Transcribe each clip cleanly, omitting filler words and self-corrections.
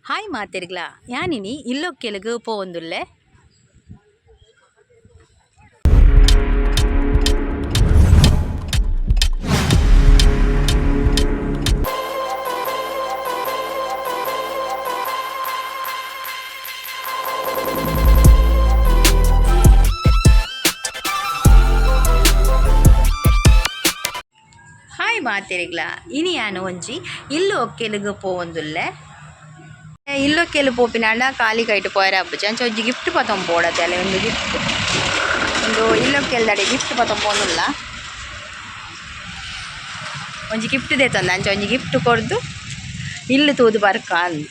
Hi മാത്തിരികള ഞാനിനി ഇല്ലൊക്കെലക്ക് പോകുന്നുള്ളേ. Hi ಮಾತಿರಿಗಳ ಇನಿ ನಾನು ಒಂಜಿ ಇಲ್ಲು ಒಕ್ಕೆಲಿಗೆ ಪೋವೊಂದುಲ್ಲೆ. ಇಲ್ಲು ಒಕ್ಕೆಲು ಪೋಪಿನಾಂಡ ಖಾಲಿ ಕೈಟ್ ಪೋಯರೆ ಅಪ್ಪುಜಿ ಅಂಚ ಒಂಜಿ ಗಿಫ್ಟ್ ಪತೊಂದು ಪೋಡತೆ ಅಲ್ಲ ಒಂದು ಗಿಫ್ಟ್ ಒಂದು ಇಲ್ಲೊಕ್ಕೆಲ್ದಡೆ ಗಿಫ್ಟ್ ಪತೊಂದು ಪೋನುಲ್ಲ. ಒಂಜಿ ಗಿಫ್ಟ್ ದೇತಂದ ಅಂಚ ಒಂಜಿ ಗಿಫ್ಟ್ ಕೊರ್ದು ಇಲ್ಲು ತೂದು ಬರ್ಕ ಅಂದು.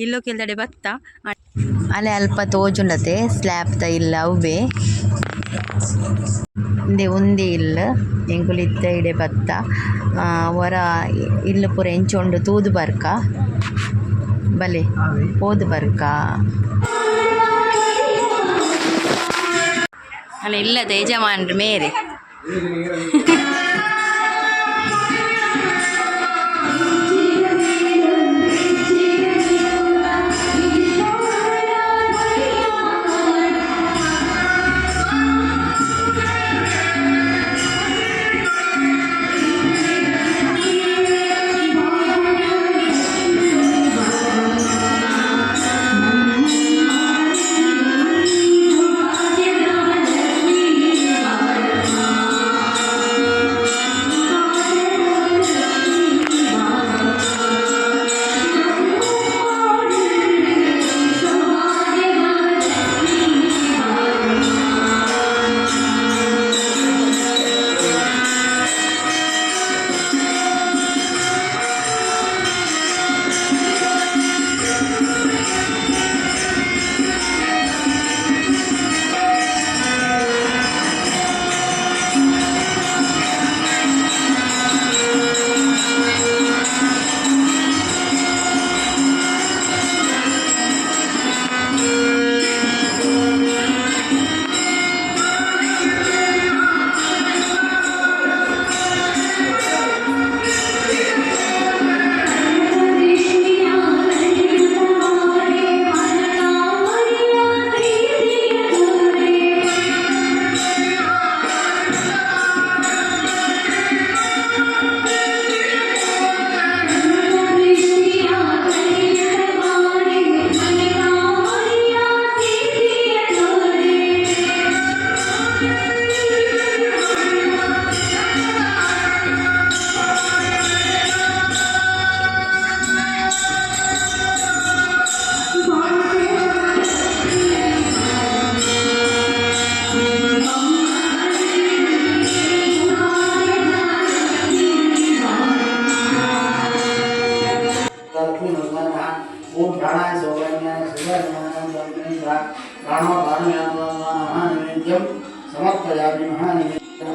ಇಲ್ಲೋ ಕೆಲ್ದಡೆ ಬತ್ತ ಅಲೆ ಅಲ್ಪ ತೋಜುಂಡತೆ ಸ್ಲ್ಯಾಬ್ ದ ಇಲ್ಲ ಅವೇ ಇಂದೆ ಒಂದೇ ಇಲ್ಲ ಎಂಕುಲಿತ್ತ ಇಡೆ ಬತ್ತ ಹೊರ ಇಲ್ಲು ಪೂರ ಎಂಚೊಂಡು ತೂದು ಬರ್ಕ ಬಲೆ ಹೋದು ಬರ್ಕ ಅಲ್ಲ ಇಲ್ಲದ ಯಜಮಾನ್ರು ಮೇರೆ समर्पयामि महानिवेद्यं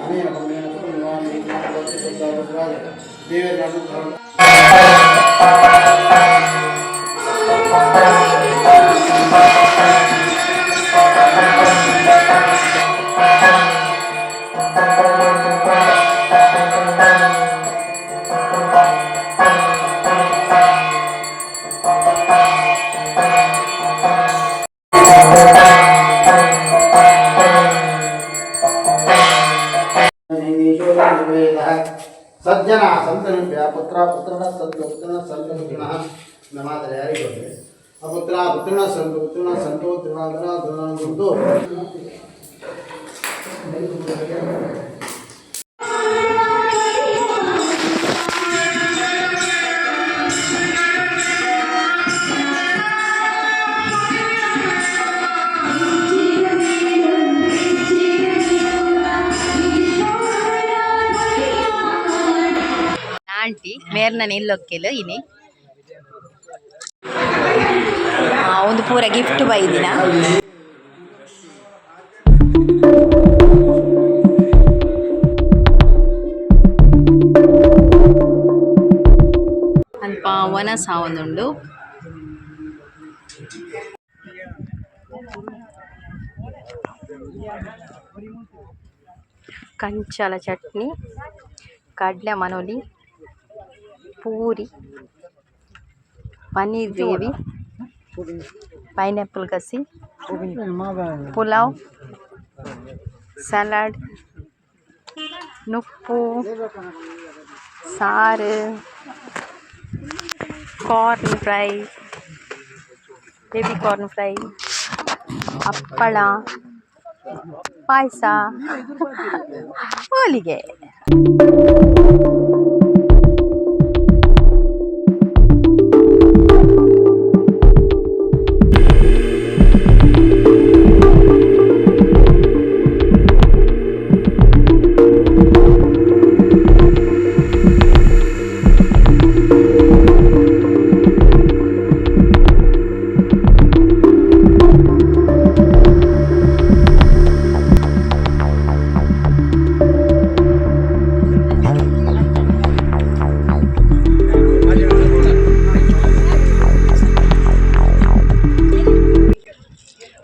ಸಜ್ಜನ ಸಂತನುಭ್ಯ ಪುತ್ರ ಪುತ್ರನ ಸಂತು ಪುತ್ರನ ಸಂತನುಭ್ಯ ನಮಾದರೆ ಯಾರಿಗೆ ಹೋದರೆ ಪುತ್ರ ಪುತ್ರನ ಸಂತು ಋಣಾಂತರ ಆಂಟಿ ಮೇರ್ನ ಇಲ್ಲೊಕ್ಕೆಲು ಇನಿ ಒಂದು ಪೂರ ಗಿಫ್ಟ್ ಬೈದಿನ ಅಲ್ಪ ವನ ಸಾವೊಂದುಂಡು ಕಂಚಲ ಚಟ್ನಿ ಕಡ್ಲೆ ಮನೋಲಿ पूरी पनीर ग्रेवी पाइनएप्पल कसी पुलाव सलाड नुप्पु सार corn fry baby corn fry हप्पಳ पायस होलिगे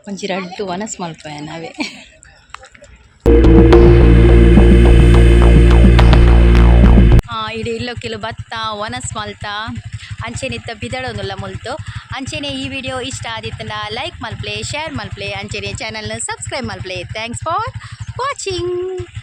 ಒಂಜಿ ರಡ್ಡು ವನಸ್ ಮಲ್ಪಯ ನಾವೇ ಇಡೆ ಇಲ್ಲೊಕ್ಕೆಲು ಬತ್ತ ವನಸ್ ಮಲ್ತ ಅಂಚೆನಿತ್ತ ಬಿದಡೊಂದುಲ್ಲ ಮುಲ್ತು ಅಂಚೆನೆ ಈ ವಿಡಿಯೋ ಇಷ್ಟ ಆದಿತ್ತಂಡ ಲೈಕ್ ಮಲ್ಪ್ಲೆ ಶೇರ್ ಮಲ್ಪ್ಲೆ ಅಂಚೆನೆ ಚಾನಲ್ನ ಸಬ್ಸ್ಕ್ರೈಬ್ ಮಲ್ಪ್ಲೆ ಥ್ಯಾಂಕ್ಸ್ ಫಾರ್ ವಾಚಿಂಗ್.